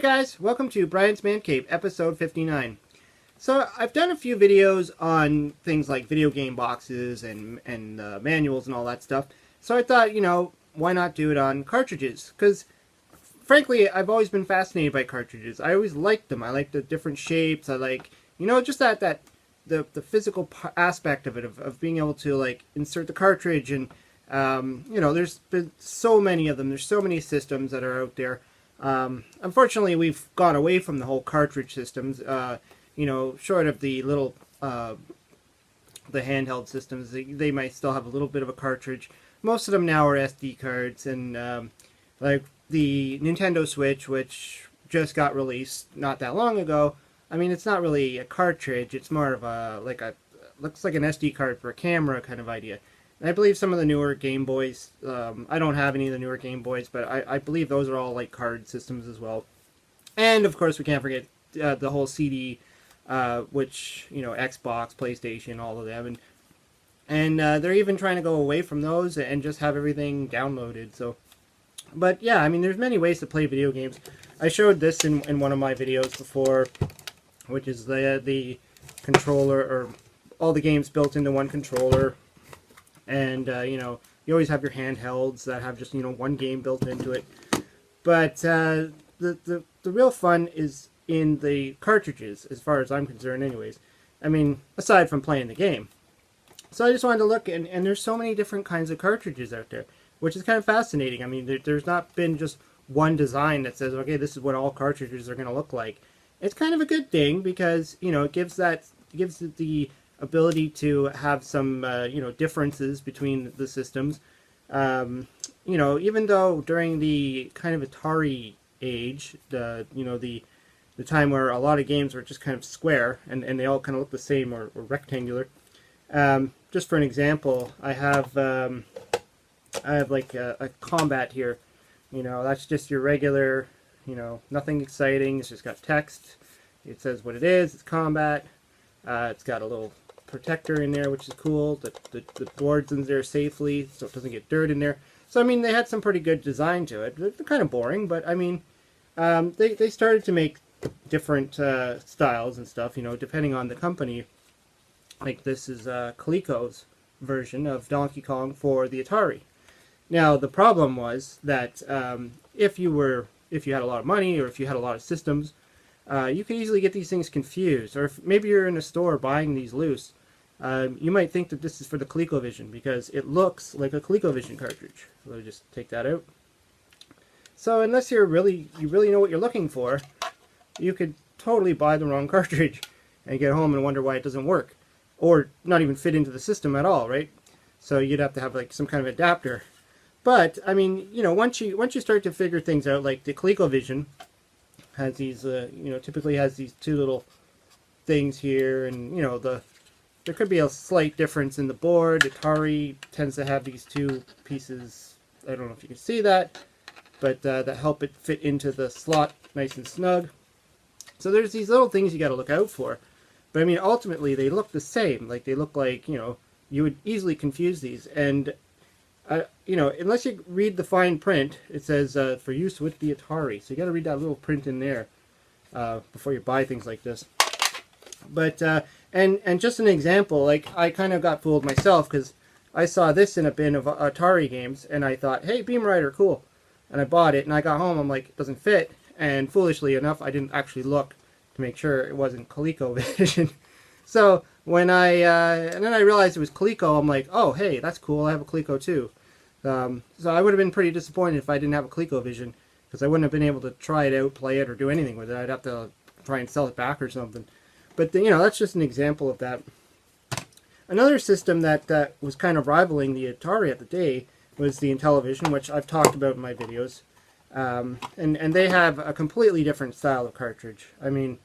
guys, welcome to Brian's Man Cave, episode 59. So I've done a few videos on things like video game boxes and manuals and all that stuff. So I thought, why not do it on cartridges? Because frankly, I've always been fascinated by cartridges. I always liked them. I like the different shapes. I like, just the physical aspect of it, of being able to like insert the cartridge and there's been so many of them. There's so many systems that are out there. Unfortunately, we've gone away from the whole cartridge systems, short of the little, the handheld systems. They might still have a little bit of a cartridge. Most of them now are SD cards, and like the Nintendo Switch, which just got released not that long ago. I mean, it's not really a cartridge. It's more of looks like an SD card for a camera kind of idea. And I believe some of the newer Game Boys, I don't have any of the newer Game Boys, but I believe those are all like card systems as well. And of course, we can't forget the whole CD, which, Xbox, PlayStation, all of them. And they're even trying to go away from those and just have everything downloaded. So, but yeah, I mean, there's many ways to play video games. I showed this in one of my videos before, which is the controller, or all the games built into one controller. And, you always have your handhelds that have just, one game built into it. But the real fun is in the cartridges, as far as I'm concerned anyways. I mean, aside from playing the game. So I just wanted to look, and there's so many different kinds of cartridges out there, which is kind of fascinating. I mean, there's not been just one design that says, okay, this is what all cartridges are going to look like. It's kind of a good thing because, it gives the ability to have some, differences between the systems. Even though during the kind of Atari age, the time where a lot of games were just kind of square and they all kind of look the same or rectangular. Just for an example, I have like a Combat here. That's just your regular, nothing exciting. It's just got text. It says what it is. It's Combat. It's got a little protector in there, which is cool. The board's in there safely, so it doesn't get dirt in there. So I mean, they had some pretty good design to it. They're kind of boring, but I mean, they started to make different styles and stuff, depending on the company. Like this is Coleco's version of Donkey Kong for the Atari. Now the problem was that if you had a lot of money, or if you had a lot of systems, you could easily get these things confused. Or if maybe you're in a store buying these loose, you might think that this is for the ColecoVision because it looks like a ColecoVision cartridge. Let me just take that out. So unless you really know what you're looking for, you could totally buy the wrong cartridge and get home and wonder why it doesn't work, or not even fit into the system at all, right? So you'd have to have like some kind of adapter. But I mean, once you start to figure things out, like the ColecoVision has these, typically has these two little things here, and there could be a slight difference in the board. Atari tends to have these two pieces. I don't know if you can see that, but that help it fit into the slot nice and snug. So there's these little things you got to look out for. But I mean, ultimately they look the same. Like they look like, you would easily confuse these. And unless you read the fine print, it says for use with the Atari. So you got to read that little print in there before you buy things like this. But and just an example, like I kind of got fooled myself because I saw this in a bin of Atari games, and I thought, hey, Beam Rider, cool. And I bought it, and I got home, I'm like, it doesn't fit. And foolishly enough, I didn't actually look to make sure it wasn't ColecoVision. So when and then I realized it was Coleco, I'm like, oh, hey, that's cool. I have a Coleco too. So I would have been pretty disappointed if I didn't have a ColecoVision, because I wouldn't have been able to try it out, play it, or do anything with it. I'd have to try and sell it back or something. But that's just an example of that. Another system that was kind of rivaling the Atari at the day was the Intellivision, which I've talked about in my videos. And they have a completely different style of cartridge. I mean,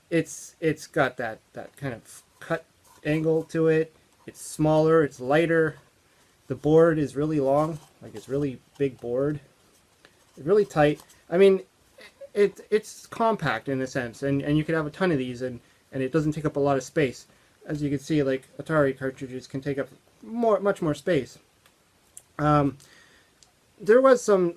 it's got that kind of cut angle to it. It's smaller, it's lighter. The board is really long, like it's really big board. It's really tight. I mean, it's compact in a sense, and you could have a ton of these, and it doesn't take up a lot of space. As you can see, like Atari cartridges can take up much more space. There was some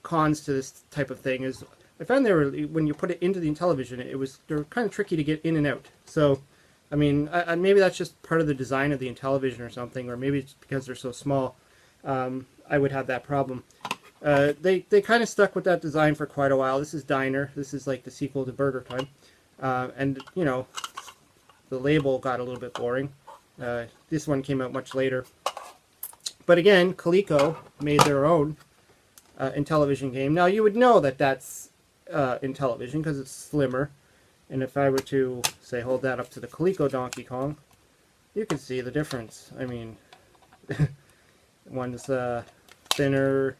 cons to this type of thing. Is I found they were, when you put it into the Intellivision, they're kind of tricky to get in and out. So, I mean, maybe that's just part of the design of the Intellivision or something, or maybe it's because they're so small. I would have that problem. They kind of stuck with that design for quite a while. This is Diner. This is like the sequel to Burger Time. And, you know, the label got a little bit boring. This one came out much later. But again, Coleco made their own Intellivision game. Now, you would know that that's Intellivision because it's slimmer. And if I were to, say, hold that up to the Coleco Donkey Kong, you can see the difference. I mean, one's thinner,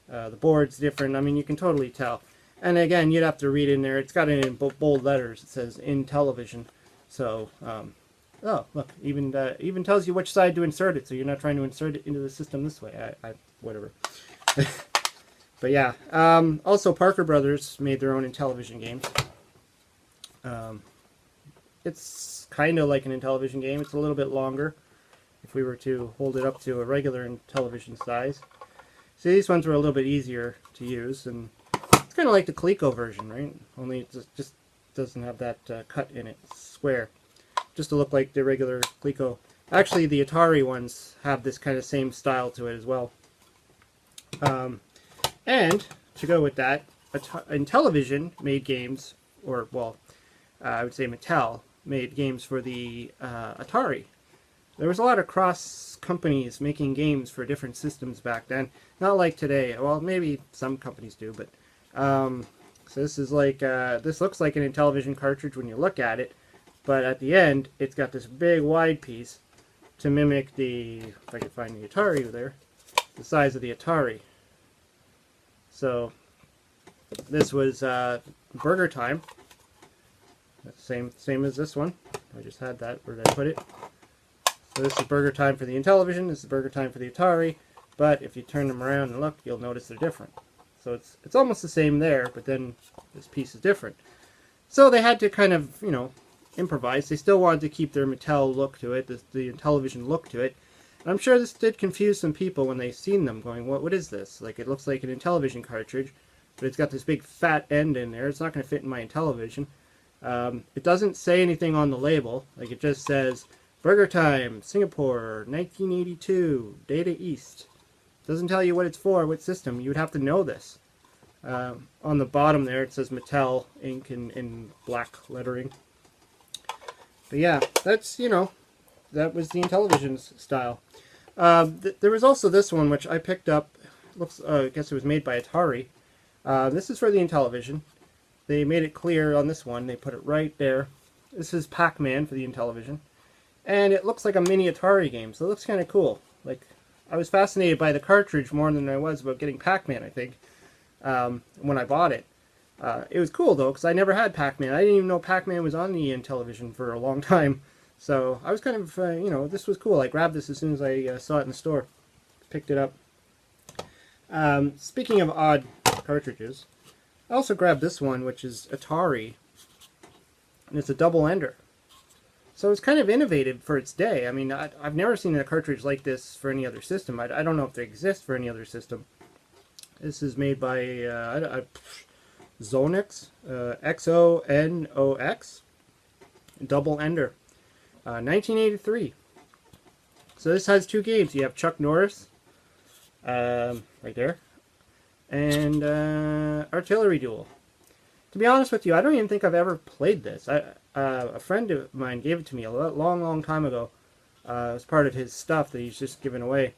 the board's different. I mean, you can totally tell. And again, you'd have to read in there. It's got it in bold letters. It says Intellivision. So, oh, look, even tells you which side to insert it, so you're not trying to insert it into the system this way. Whatever. But yeah, also Parker Brothers made their own Intellivision games. It's kind of like an Intellivision game. It's a little bit longer if we were to hold it up to a regular Intellivision size. See, these ones were a little bit easier to use, and it's kind of like the Coleco version, right? Only it just doesn't have that cut in it. It's square. Just to look like the regular Coleco. Actually, the Atari ones have this kind of same style to it as well. And to go with that, Intellivision made games, or, well, I would say Mattel made games for the Atari. There was a lot of cross companies making games for different systems back then. Not like today. Well, maybe some companies do, but so this is like this looks like an Intellivision cartridge when you look at it, but at the end it's got this big wide piece to mimic the, if I can find the Atari there, the size of the Atari. So this was Burger Time. Same as this one. I just had that. Where did I put it? So this is Burger Time for the Intellivision. This is Burger Time for the Atari. But if you turn them around and look, you'll notice they're different. So it's almost the same there, but then this piece is different. So they had to kind of, you know, improvise. They still wanted to keep their Mattel look to it, the Intellivision look to it. And I'm sure this did confuse some people when they seen them, going, what is this? Like, it looks like an Intellivision cartridge, but it's got this big fat end in there. It's not going to fit in my Intellivision. It doesn't say anything on the label. Like, it just says Burger Time, Singapore, 1982, Data East. Doesn't tell you what it's for, what system. You would have to know this. On the bottom there, it says Mattel Inc. in black lettering. But yeah, that's, you know, that was the Intellivision's style. There was also this one, which I picked up. Looks, I guess it was made by Atari. This is for the Intellivision. They made it clear on this one. They put it right there. This is Pac-Man for the Intellivision. And it looks like a mini Atari game, so it looks kind of cool. Like, I was fascinated by the cartridge more than I was about getting Pac-Man, I think, when I bought it. It was cool, though, because I never had Pac-Man. I didn't even know Pac-Man was on the Intellivision for a long time. So I was kind of, you know, this was cool. I grabbed this as soon as I saw it in the store. Picked it up. Speaking of odd cartridges, I also grabbed this one, which is Atari, and it's a double-ender. So it's kind of innovative for its day. I mean, I've never seen a cartridge like this for any other system. I don't know if they exist for any other system. This is made by Xonix, Xonox, double-ender, 1983. So this has two games. You have Chuck Norris, right there, and Artillery Duel. To be honest with you, I don't even think I've ever played this. A friend of mine gave it to me a long time ago. As part of his stuff that he's just given away.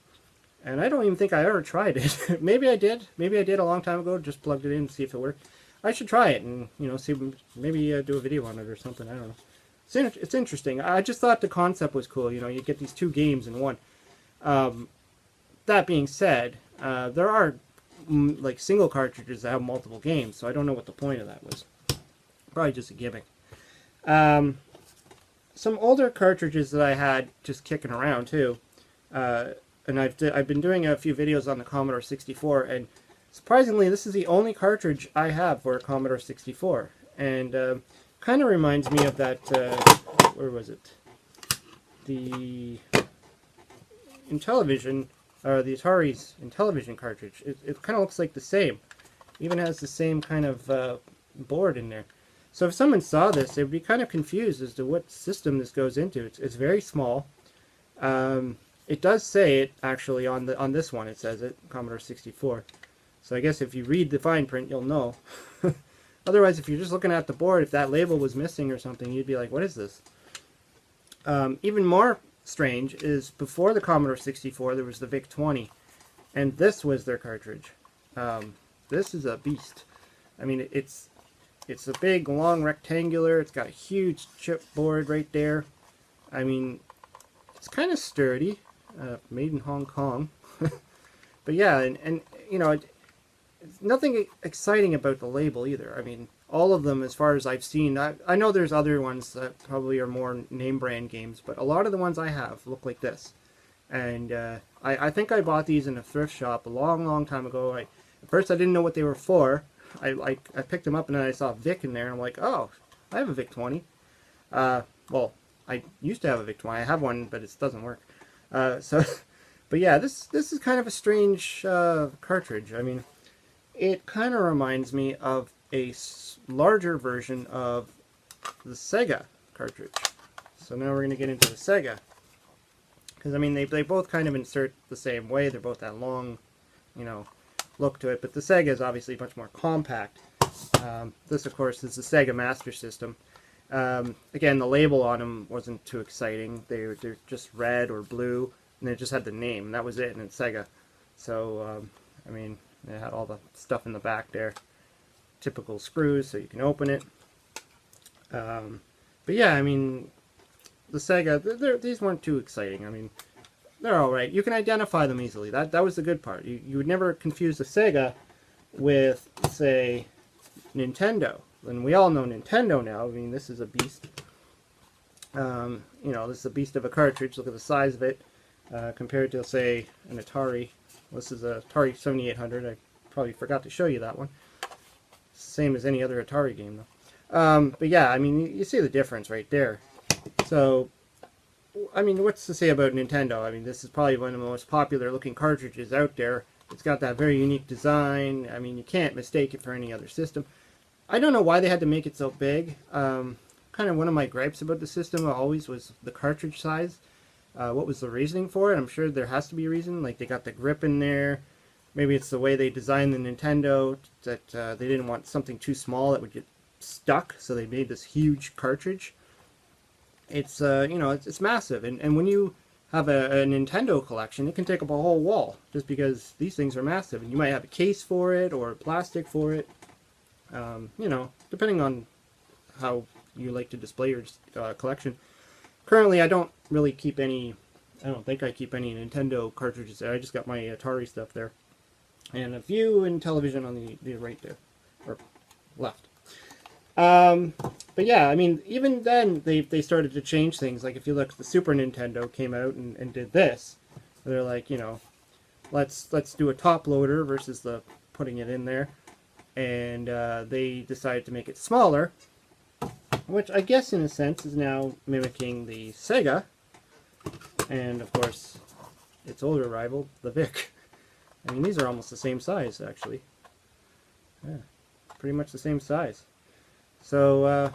And I don't even think I ever tried it. Maybe I did. Maybe I did a long time ago. Just plugged it in to see if it worked. I should try it and, you know, see, maybe do a video on it or something. I don't know. It's interesting. I just thought the concept was cool. You know, you get these two games in one. That being said, there are like single cartridges that have multiple games, so I don't know what the point of that was. Probably just a gimmick. Some older cartridges that I had just kicking around too, and I've been doing a few videos on the Commodore 64, and surprisingly, this is the only cartridge I have for a Commodore 64, and kind of reminds me of that. Where was it? The Intellivision, or the Atari's Intellivision cartridge. It kind of looks like the same. Even has the same kind of board in there. So if someone saw this, they would be kind of confused as to what system this goes into. It's very small. It does say it actually on this one. It says it, Commodore 64. So I guess if you read the fine print, you'll know. Otherwise, if you're just looking at the board, if that label was missing or something, you'd be like, what is this? Even more strange is before the Commodore 64, there was the VIC-20. And this was their cartridge. This is a beast. I mean, it's a big, long rectangular. It's got a huge chipboard right there. I mean, it's kind of sturdy. Made in Hong Kong. But yeah, and you know, it's nothing exciting about the label either. I mean, all of them, as far as I've seen, I know there's other ones that probably are more name brand games, but a lot of the ones I have look like this. And I think I bought these in a thrift shop a long time ago. At first I didn't know what they were for. I picked them up and then I saw Vic in there and I'm like, oh, I have a VIC-20. Well, I used to have a VIC-20. I have one, but it doesn't work. But yeah, this is kind of a strange cartridge. I mean, it kind of reminds me of a larger version of the Sega cartridge. So now we're going to get into the Sega. Because, I mean, they both kind of insert the same way. They're both that long, you know, look to it. But the Sega is obviously much more compact. This, of course, is the Sega Master System. Again, the label on them wasn't too exciting. They're just red or blue, and they just had the name, and that was it, and it's Sega. So, I mean, they had all the stuff in the back there. Typical screws, so you can open it. But yeah, I mean, the Sega, these weren't too exciting. I mean, they're alright. You can identify them easily. That was the good part. You would never confuse the Sega with, say, Nintendo. And we all know Nintendo now. I mean, this is a beast. You know, this is a beast of a cartridge. Look at the size of it compared to, say, an Atari. This is a Atari 7800. I probably forgot to show you that one. It's the same as any other Atari game, though. But yeah, I mean, you see the difference right there. So, I mean, what's to say about Nintendo? I mean, this is probably one of the most popular looking cartridges out there. It's got that very unique design. I mean, you can't mistake it for any other system. I don't know why they had to make it so big. Kind of one of my gripes about the system always was the cartridge size. What was the reasoning for it? I'm sure there has to be a reason. Like, they got the grip in there. Maybe it's the way they designed the Nintendo, that they didn't want something too small that would get stuck, so they made this huge cartridge. It's, you know, it's massive. And when you have a Nintendo collection, it can take up a whole wall, just because these things are massive. And you might have a case for it, or plastic for it. You know, depending on how you like to display your collection. Currently, I don't really keep any, I don't think I keep any Nintendo cartridges there. I just got my Atari stuff there. And a few in television on the right there, or left. But yeah, I mean, even then, they started to change things. Like, if you look, the Super Nintendo came out and did this. They're like, you know, let's do a top loader versus the putting it in there. And they decided to make it smaller, which I guess in a sense is now mimicking the Sega, and of course its older rival, the VIC. I mean, these are almost the same size, actually. Yeah, pretty much the same size. So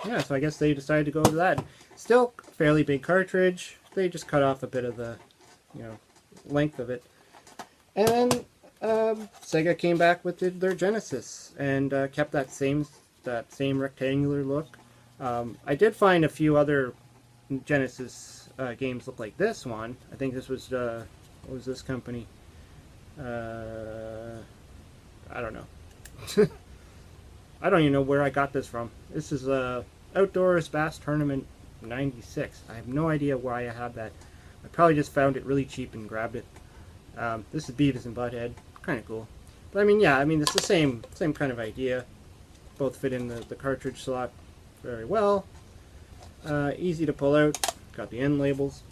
yeah, so I guess they decided to go to that. Still fairly big cartridge. They just cut off a bit of the, you know, length of it. And then Sega came back with their Genesis and kept that same rectangular look. I did find a few other Genesis games look like this one. I think this was what was this company? I don't know. I don't even know where I got this from. This is Outdoors Bass Tournament 96. I have no idea why I have that. I probably just found it really cheap and grabbed it. This is Beavis and Butthead. Kind of cool. But I mean, yeah, I mean, it's the same kind of idea. Both fit in the cartridge slot very well. Easy to pull out. Got the end labels.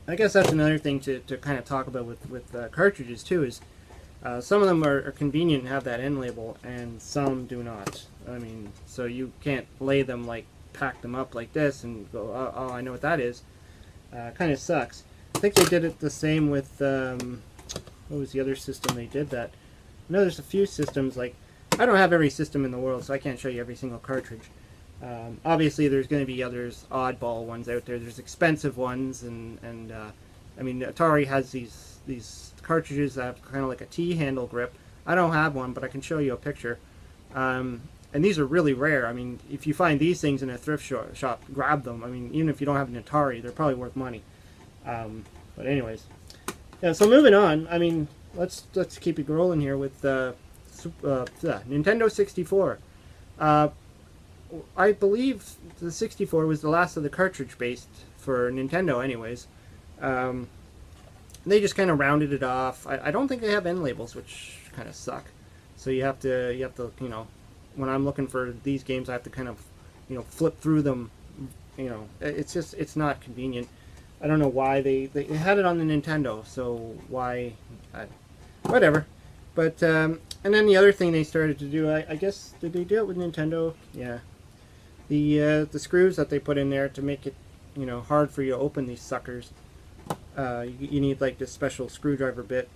I guess that's another thing to kind of talk about with cartridges too, is some of them are convenient and have that end label, and some do not. I mean, so you can't lay them, like, pack them up like this and go, oh, I know what that is. Kind of sucks. I think they did it the same with, what was the other system they did that? I know there's a few systems, like, I don't have every system in the world, so I can't show you every single cartridge. Obviously, there's going to be others, oddball ones out there. There's expensive ones, and I mean, Atari has these cartridges that have kind of like a T-handle grip. I don't have one, but I can show you a picture. And these are really rare. I mean, if you find these things in a thrift shop, grab them. I mean, even if you don't have an Atari, they're probably worth money. But anyways, yeah. So moving on. I mean, let's keep it rolling here with Nintendo 64. I believe the 64 was the last of the cartridge based for Nintendo, anyways. They just kind of rounded it off. I don't think they have end labels, which kind of suck. So you have to you know, when I'm looking for these games, I have to kind of, you know, flip through them. You know, it's not convenient. I don't know why they had it on the Nintendo, so why, whatever. But and then the other thing they started to do, I guess, did they do it with Nintendo? Yeah, the screws that they put in there to make it, you know, hard for you to open these suckers. You need like this special screwdriver bit.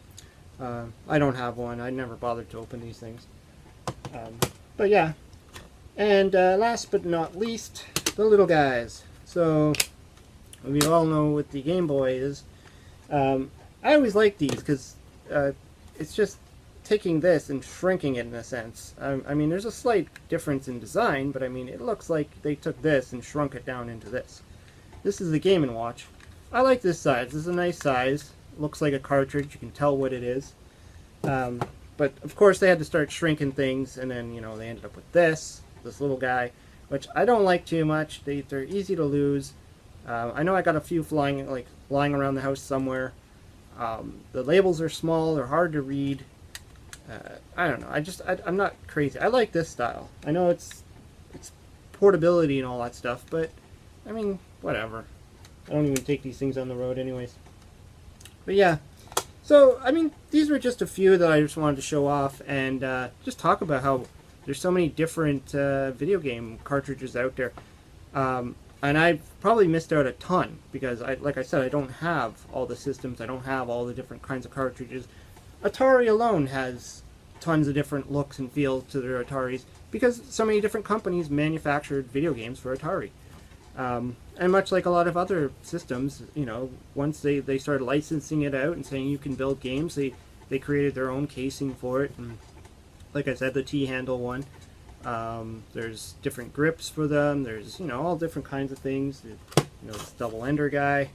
I don't have one. I never bothered to open these things. But yeah, and last but not least, the little guys. So we all know what the Game Boy is. I always like these because it's just taking this and shrinking it in a sense. I mean, there's a slight difference in design, but I mean, it looks like they took this and shrunk it down into this. This is the Game & Watch. I like this size. This is a nice size. Looks like a cartridge. You can tell what it is. But of course they had to start shrinking things, and then, you know, they ended up with this little guy, which I don't like too much. They're easy to lose. I know I got a few lying around the house somewhere. The labels are small. They're hard to read. I don't know. I'm not crazy. I like this style. I know it's portability and all that stuff, but I mean, whatever. I don't even take these things on the road anyways. But yeah, so I mean, these were just a few that I just wanted to show off and just talk about how there's so many different video game cartridges out there. And I've probably missed out a ton because, like I said, I don't have all the systems. I don't have all the different kinds of cartridges. Atari alone has tons of different looks and feels to their Ataris because so many different companies manufactured video games for Atari. And much like a lot of other systems, you know, once they started licensing it out and saying you can build games, they created their own casing for it. And like I said, the T-handle one. There's different grips for them. There's, you know, all different kinds of things. You know, this double ender guy.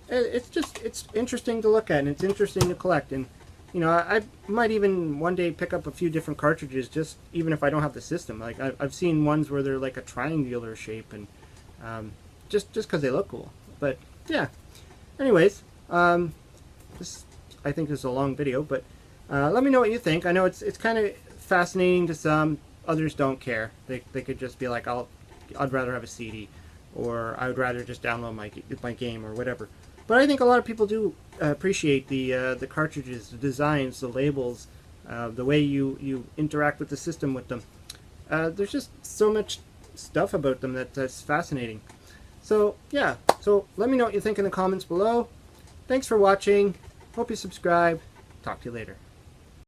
It's interesting to look at, and it's interesting to collect. And you know, I might even one day pick up a few different cartridges, just even if I don't have the system. Like I've seen ones where they're like a triangular shape, and just because they look cool. But yeah. Anyways, I think this is a long video, but let me know what you think. I know it's kind of fascinating to some. Others don't care. They could just be like, I'd rather have a CD, or I would rather just download my game or whatever. But I think a lot of people do appreciate the cartridges, the designs, the labels, the way you interact with the system with them. There's just so much stuff about them that's fascinating. So yeah, so let me know what you think in the comments below. Thanks for watching. Hope you subscribe. Talk to you later.